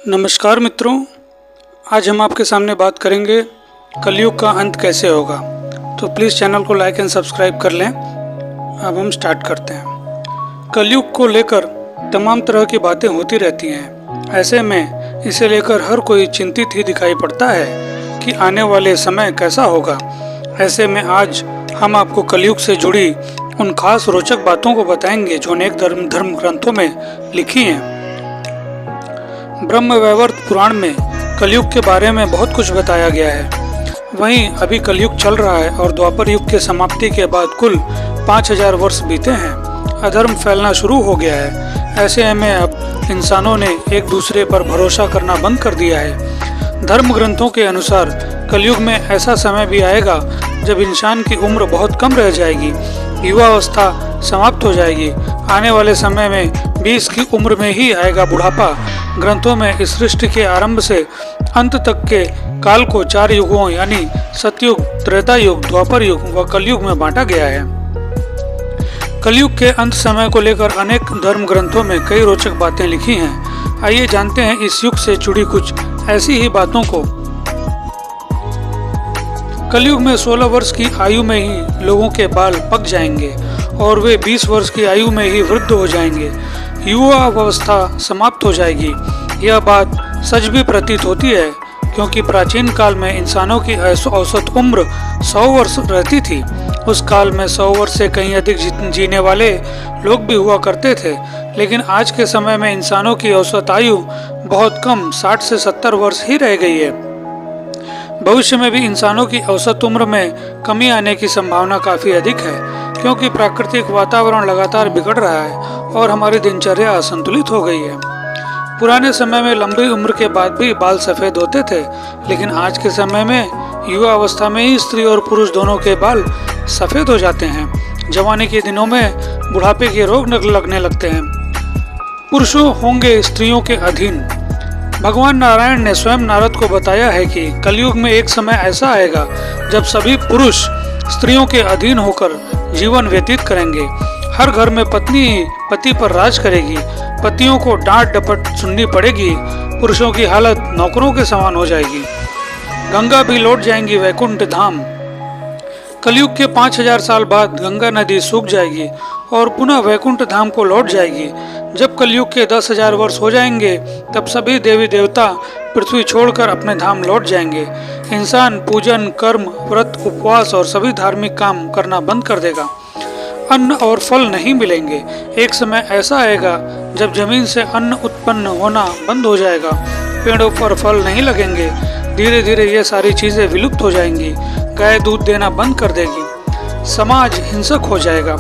नमस्कार मित्रों, आज हम आपके सामने बात करेंगे कलयुग का अंत कैसे होगा। तो प्लीज़ चैनल को लाइक एंड सब्सक्राइब कर लें। अब हम स्टार्ट करते हैं। कलयुग को लेकर तमाम तरह की बातें होती रहती हैं। ऐसे में इसे लेकर हर कोई चिंतित ही दिखाई पड़ता है कि आने वाले समय कैसा होगा। ऐसे में आज हम आपको कलयुग से जुड़ी उन खास रोचक बातों को बताएंगे जो अनेक धर्म ग्रंथों में लिखी हैं। ब्रह्म वैवर्त पुराण में कलयुग के बारे में बहुत कुछ बताया गया है। वहीं अभी कलयुग चल रहा है और द्वापर युग के समाप्ति के बाद कुल 5000 वर्ष बीते हैं। अधर्म फैलना शुरू हो गया है। ऐसे में अब इंसानों ने एक दूसरे पर भरोसा करना बंद कर दिया है। धर्म ग्रंथों के अनुसार कलयुग में ऐसा समय भी आएगा जब इंसान की उम्र बहुत कम रह जाएगी, युवावस्था समाप्त हो जाएगी। आने वाले समय में 20 की उम्र में ही आएगा बुढ़ापा। ग्रंथों में इस सृष्टि के आरंभ से अंत तक के काल को 4 युगों यानी सतयुग, त्रेता युग, द्वापर युग व कलयुग में बांटा गया है। कलयुग के अंत समय को लेकर अनेक धर्म ग्रंथों में कई रोचक बातें लिखी हैं। आइए जानते हैं इस युग से जुड़ी कुछ ऐसी ही बातों को। कलयुग में 16 वर्ष की आयु में ही लोगों के बाल पक जाएंगे और वे 20 वर्ष की आयु में ही वृद्ध हो जाएंगे। युवा अवस्था समाप्त हो जाएगी। यह बात सच भी प्रतीत होती है, क्योंकि प्राचीन काल में इंसानों की औसत उम्र 100 वर्ष रहती थी। उस काल में 100 वर्ष से कहीं अधिक जीने वाले लोग भी हुआ करते थे, लेकिन आज के समय में इंसानों की औसत आयु बहुत कम 60 से 70 वर्ष ही रह गई है। भविष्य में भी इंसानों की औसत उम्र में कमी आने की संभावना काफी अधिक है, क्योंकि प्राकृतिक वातावरण लगातार बिगड़ रहा है और हमारी दिनचर्या असंतुलित हो गई है। पुराने समय में लंबी उम्र के बाद भी बाल सफेद होते थे, लेकिन आज के समय में युवा अवस्था में ही स्त्री और पुरुष दोनों के बाल सफेद हो जाते हैं। जवानी के दिनों में बुढ़ापे के रोग लगने लगते हैं। पुरुषों होंगे स्त्रियों के अधीन। भगवान नारायण ने स्वयं नारद को बताया है कि कलयुग में एक समय ऐसा आएगा जब सभी पुरुष स्त्रियों के अधीन होकर जीवन व्यतीत करेंगे। हर घर में पत्नी ही पति पर राज करेगी। पतियों को डांट डपट सुननी पड़ेगी। पुरुषों की हालत नौकरों के समान हो जाएगी। गंगा भी लौट जाएंगी वैकुंठ धाम। कलयुग के 5000 साल बाद गंगा नदी सूख जाएगी और पुनः वैकुंठ धाम को लौट जाएगी। जब कलयुग के 10,000 वर्ष हो जाएंगे तब सभी देवी देवता पृथ्वी छोड़कर अपने धाम लौट जाएंगे। इंसान पूजन, कर्म, व्रत, उपवास और सभी धार्मिक काम करना बंद कर देगा। अन्न और फल नहीं मिलेंगे। एक समय ऐसा आएगा जब जमीन से अन्न उत्पन्न होना बंद हो जाएगा। पेड़ों पर फल नहीं लगेंगे। धीरे धीरे ये सारी चीजें विलुप्त हो जाएंगी। गाय दूध देना बंद कर देगी। समाज हिंसक हो जाएगा।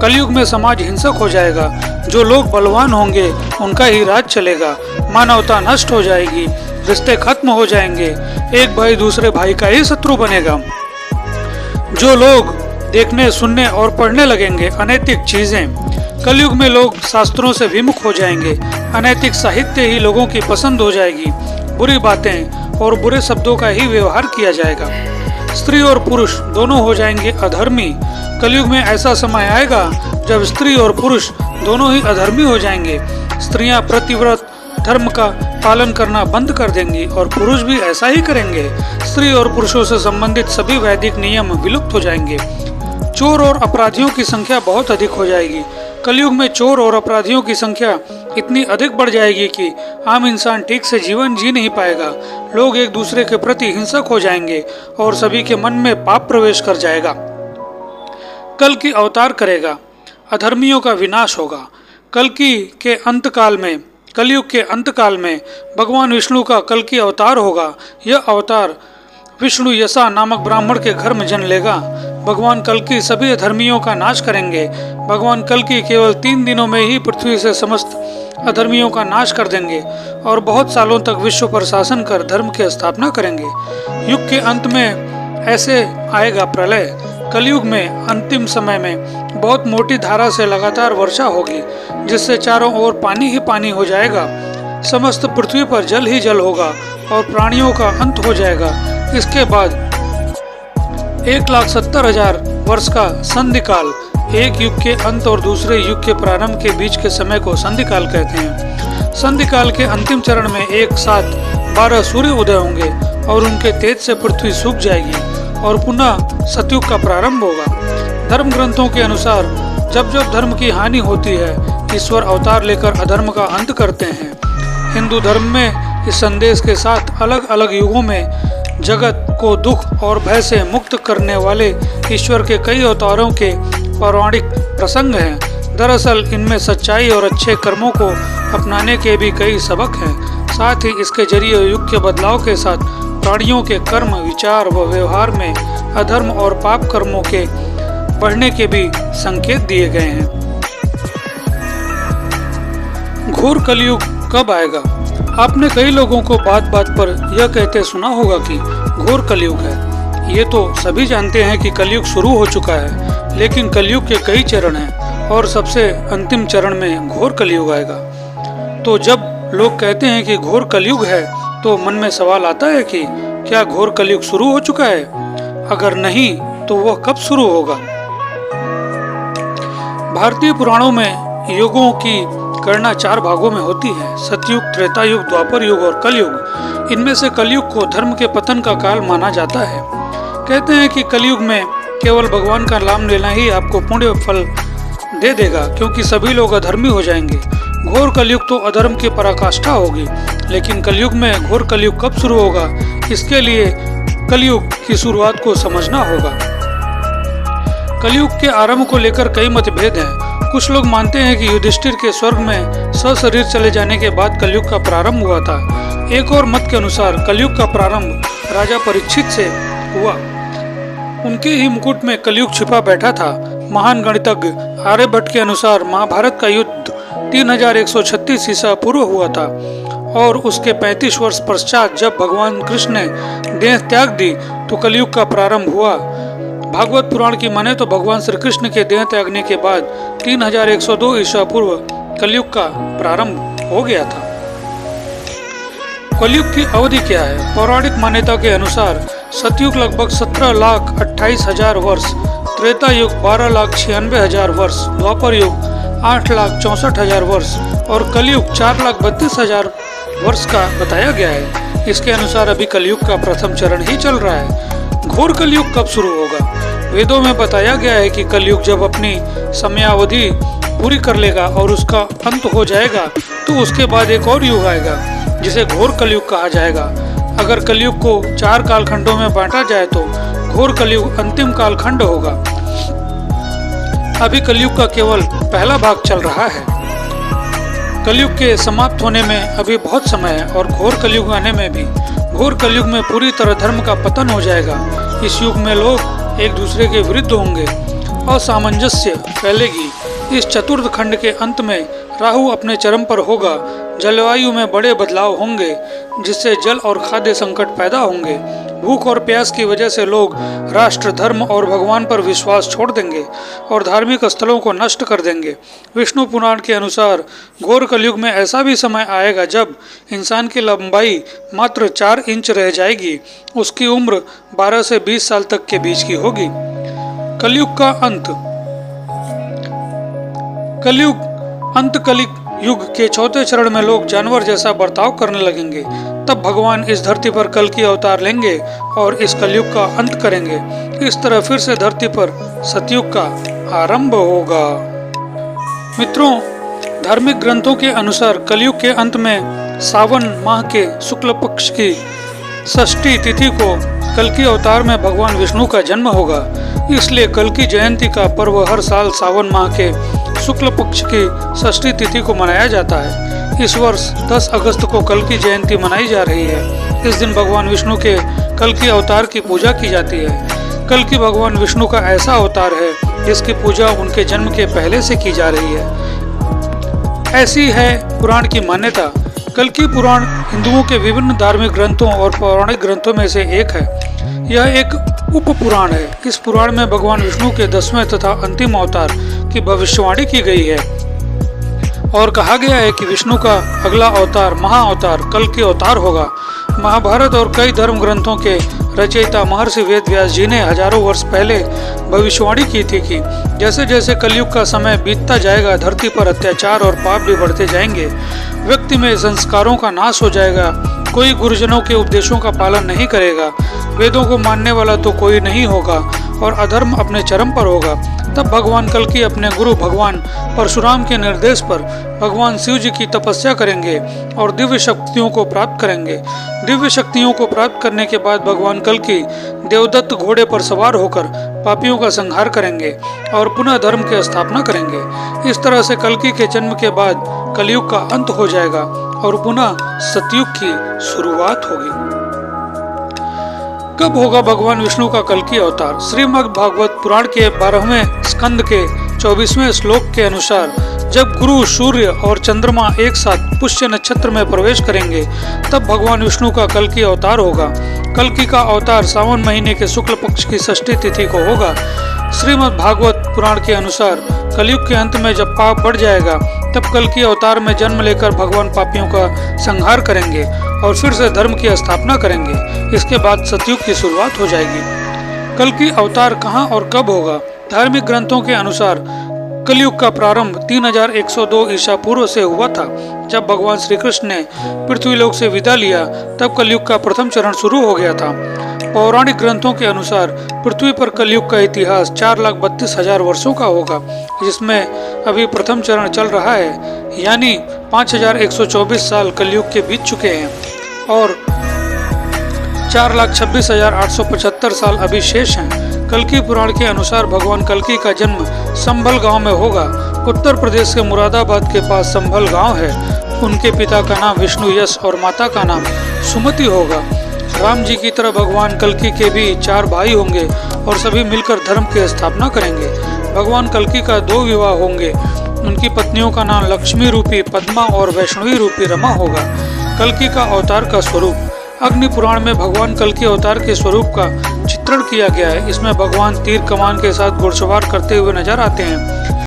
कलयुग में समाज हिंसक हो जाएगा। जो लोग बलवान होंगे उनका ही राज चलेगा। मानवता नष्ट हो जाएगी। रिश्ते खत्म हो जाएंगे। एक भाई दूसरे भाई का ही शत्रु बनेगा। जो लोग देखने, सुनने और पढ़ने लगेंगे अनैतिक चीजें। कलयुग में लोग शास्त्रों से विमुख हो जाएंगे। अनैतिक साहित्य ही लोगों की पसंद हो जाएगी। बुरी बातें और बुरे शब्दों का ही व्यवहार किया जाएगा। स्त्री और पुरुष दोनों हो जाएंगे अधर्मी। कलयुग में ऐसा समय आएगा जब स्त्री और पुरुष दोनों ही अधर्मी हो जाएंगे। स्त्रियां प्रतिव्रत धर्म का पालन करना बंद कर देंगी और पुरुष भी ऐसा ही करेंगे। स्त्री और पुरुषों से संबंधित सभी वैदिक नियम विलुप्त हो जाएंगे। चोर और अपराधियों की संख्या बहुत अधिक हो जाएगी। कलयुग में चोर और अपराधियों की संख्या इतनी अधिक बढ़ जाएगी कि आम इंसान ठीक से जीवन जी नहीं पाएगा। लोग एक दूसरे के प्रति हिंसक हो जाएंगे और सभी के मन में पाप प्रवेश कर जाएगा। कल की अवतार करेगा। अधर्मियों का विनाश होगा। कलयुग के अंतकाल में भगवान विष्णु का कल की अवतार होगा। यह अवतार विष्णु यसा नामक ब्राह्मण के घर में जन्म लेगा। भगवान कल्कि सभी अधर्मियों का नाश करेंगे। भगवान कल्कि केवल 3 दिनों में ही पृथ्वी से समस्त अधर्मियों का नाश कर देंगे और बहुत सालों तक विश्व पर शासन कर धर्म की स्थापना करेंगे। युग के अंत में ऐसे आएगा प्रलय। कलयुग में अंतिम समय में बहुत मोटी धारा से लगातार वर्षा होगी, जिससे चारों ओर पानी ही पानी हो जाएगा। समस्त पृथ्वी पर जल ही जल होगा और प्राणियों का अंत हो जाएगा। इसके बाद 1,70,000 वर्ष का संधिकाल, एक युग के अंत और दूसरे युग के प्रारंभ के बीच के समय को संधिकाल कहते हैं। संधि काल के अंतिम चरण में एक साथ 12 सूर्य उदय होंगे और उनके तेज से पृथ्वी सूख जाएगी और पुनः सतयुग का प्रारंभ होगा। धर्म ग्रंथों के अनुसार जब जब धर्म की हानि होती है, ईश्वर अवतार लेकर अधर्म का अंत करते हैं। हिंदू धर्म में इस संदेश के साथ अलग अलग युगों में जगत को दुख और भय से मुक्त करने वाले ईश्वर के कई अवतारों के पौराणिक प्रसंग हैं। दरअसल इनमें सच्चाई और अच्छे कर्मों को अपनाने के भी कई सबक हैं। साथ ही इसके जरिए युग के बदलाव के साथ प्राणियों के कर्म, विचार व व्यवहार में अधर्म और पाप कर्मों के बढ़ने के भी संकेत दिए गए हैं। घोर कलयुग कब आएगा? आपने कई लोगों को बात बात पर यह कहते सुना होगा कि घोर कलयुग है। ये तो सभी जानते हैं कि कलयुग शुरू हो चुका है, लेकिन कलयुग के कई चरण हैं और सबसे अंतिम चरण में घोर कलयुग आएगा। तो जब लोग कहते हैं कि घोर कलयुग है, तो मन में सवाल आता है कि क्या घोर कलयुग शुरू हो चुका है? अगर नहीं तो वह कब शुरू होगा? भारतीय पुराणों में युगों की गणना 4 भागों में होती है: सतयुग, त्रेता युग, द्वापर युग और कलयुग। इनमें से कलयुग को धर्म के पतन का काल माना जाता है। कहते हैं कि कलयुग में केवल भगवान का नाम लेना ही आपको पुण्य फल दे देगा, क्योंकि सभी लोग अधर्मी हो जाएंगे। घोर कलयुग तो अधर्म की पराकाष्ठा होगी। लेकिन कलयुग में घोर कलयुग कब शुरू होगा, इसके लिए कलयुग की शुरुआत को समझना होगा। कलयुग के आरंभ को लेकर कई मतभेद हैं। कुछ लोग मानते हैं कि युधिष्ठिर के स्वर्ग में सशरीर चले जाने के बाद कलयुग का प्रारंभ हुआ था। एक और मत के अनुसार कलयुग का प्रारंभ राजा परीक्षित से हुआ। उनके ही मुकुट में कलयुग छिपा बैठा था। महान गणितज्ञ आर्यभट्ट के अनुसार महाभारत का युद्ध 3136 ईसा पूर्व हुआ था और उसके 35 वर्ष पश्चात जब भगवान कृष्ण ने देह त्याग दी तो कलयुग का प्रारंभ हुआ। भागवत पुराण की माने तो भगवान श्री कृष्ण के देह त्यागने के बाद 3102 ईसा पूर्व कलयुग का प्रारंभ हो गया था। कलयुग की अवधि क्या है? पौराणिक मान्यता के अनुसार सतयुग लगभग 17,28,000 वर्ष, त्रेता युग 12,96,000 वर्ष, द्वापर युग 8,64,000 वर्ष और कलयुग 4,32,000 वर्ष का बताया गया है। इसके अनुसार अभी कलयुग का प्रथम चरण ही चल रहा है। घोर कलयुग कब शुरू होगा? वेदों में बताया गया है कि कलयुग जब अपनी समयावधि पूरी कर लेगा और उसका अंत हो जाएगा तो उसके बाद एक और युग आएगा जिसे घोर कलयुग कहा जाएगा। अगर कलयुग को 4 कालखंडों में बांटा जाए तो घोर कलयुग अंतिम कालखंड होगा। अभी कलयुग का केवल पहला भाग चल रहा है। कलयुग के समाप्त होने में अभी बहुत समय है और घोर कलयुग आने में भी। घोर कलयुग में पूरी तरह धर्म का पतन हो जाएगा। इस युग में लोग एक दूसरे के विरुद्ध होंगे, असामंजस्य फैलेगी। इस चतुर्थ खंड के अंत में राहु अपने चरम पर होगा। जलवायु में बड़े बदलाव होंगे जिससे जल और खाद्य संकट पैदा होंगे। भूख और प्यास की वजह से लोग राष्ट्र, धर्म और भगवान पर विश्वास छोड़ देंगे और धार्मिक स्थलों को नष्ट कर देंगे। विष्णु पुराण के अनुसार घोर कलयुग में ऐसा भी समय आएगा जब इंसान की लंबाई मात्र 4 इंच रह जाएगी। उसकी उम्र 12 से 20 साल तक के बीच की होगी। कलयुग का अंत। कलयुग युग के चौथे चरण में लोग जानवर जैसा बर्ताव करने लगेंगे। तब भगवान इस धरती पर कल की अवतार लेंगे और इस कलयुग का अंत करेंगे। इस तरह फिर से धरती पर सतयुग का आरंभ होगा। मित्रों, धार्मिक ग्रंथों के अनुसार कलयुग के अंत में सावन माह के शुक्ल पक्ष की षष्ठी तिथि को कल की अवतार में भगवान विष्णु का जन्म होगा। इसलिए कल की जयंती का पर्व हर साल सावन माह के शुक्ल पक्ष की षष्ठी तिथि को मनाया जाता है। इस वर्ष 10 अगस्त को कल की जयंती मनाई जा रही है। इस दिन भगवान विष्णु के कल की अवतार की पूजा की जाती है। कल की भगवान विष्णु का ऐसा अवतार है जिसकी पूजा उनके जन्म के पहले से की जा रही है। ऐसी है पुराण की मान्यता। कल की पुराण हिंदुओं के विभिन्न धार्मिक ग्रंथों और पौराणिक ग्रंथों में से एक है। यह एक उप पुराण है। इस पुराण में भगवान विष्णु के 10वें तथा अंतिम अवतार की भविष्यवाणी की गई है और कहा गया है कि विष्णु का अगला अवतार महाअवतार कल के अवतार होगा। महाभारत और कई धर्म ग्रंथों के रचयिता महर्षि वेद व्यास जी ने हजारों वर्ष पहले भविष्यवाणी की थी कि जैसे जैसे कलयुग का समय बीतता जाएगा धरती पर अत्याचार और पाप भी बढ़ते जाएंगे व्यक्ति में संस्कारों का नाश हो जाएगा। कोई गुरुजनों के उपदेशों का पालन नहीं करेगा। वेदों को मानने वाला तो कोई नहीं होगा और अधर्म अपने चरम पर होगा। तब भगवान कल्कि अपने गुरु भगवान परशुराम के निर्देश पर भगवान शिव जी की तपस्या करेंगे और दिव्य शक्तियों को प्राप्त करेंगे। दिव्य शक्तियों को प्राप्त करने के बाद भगवान कल्कि देवदत्त घोड़े पर सवार होकर पापियों का संहार करेंगे और पुनः धर्म की स्थापना करेंगे। इस तरह से कल्कि के जन्म के बाद कलयुग का अंत हो जाएगा और पुनः सतयुग की शुरुआत होगी। कब होगा भगवान विष्णु का कल्कि अवतार? श्रीमद् भागवत पुराण के 12वें स्कंद के 24वें श्लोक के अनुसार जब गुरु, सूर्य और चंद्रमा एक साथ पुष्य नक्षत्र में प्रवेश करेंगे तब भगवान विष्णु का कल्कि अवतार होगा। कल्कि का अवतार सावन महीने के शुक्ल पक्ष की षष्ठी तिथि को होगा। श्रीमद् भागवत पुराण के अनुसार कलयुग के अंत में जब पाप बढ़ जाएगा तब कल्कि अवतार में जन्म लेकर भगवान पापियों का संहार करेंगे और फिर से धर्म की स्थापना करेंगे। इसके बाद सतयुग की शुरुआत हो जाएगी। कल्कि अवतार कहाँ और कब होगा? धार्मिक ग्रंथों के अनुसार कलयुग का प्रारंभ 3102 ईसा पूर्व से हुआ था। जब भगवान श्री कृष्ण ने पृथ्वीलोक से विदा लिया तब कलयुग का प्रथम चरण शुरू हो गया था। पौराणिक ग्रंथों के अनुसार पृथ्वी पर कलयुग का इतिहास 4,32,000 वर्षों का होगा, जिसमें अभी प्रथम चरण चल रहा है, यानी 5,124 साल कलयुग के बीत चुके हैं और 4,26,875 साल अभी शेष हैं। कल्कि पुराण के अनुसार भगवान कल्कि का जन्म संभल गांव में होगा। उत्तर प्रदेश के मुरादाबाद के पास संभल गांव है। उनके पिता का नाम विष्णु यश और माता का नाम सुमति होगा। राम जी की तरह भगवान कल्कि के भी 4 भाई होंगे और सभी मिलकर धर्म की स्थापना करेंगे। भगवान कल्कि का 2 विवाह होंगे। उनकी पत्नियों का नाम लक्ष्मी रूपी पद्मा और वैष्णवी रूपी रमा होगा। कल्कि का अवतार का स्वरूप अग्नि पुराण में भगवान कल्कि अवतार के स्वरूप का चित्रण किया गया है। इसमें भगवान तीर कमान के साथ घुड़सवार करते हुए नजर आते हैं।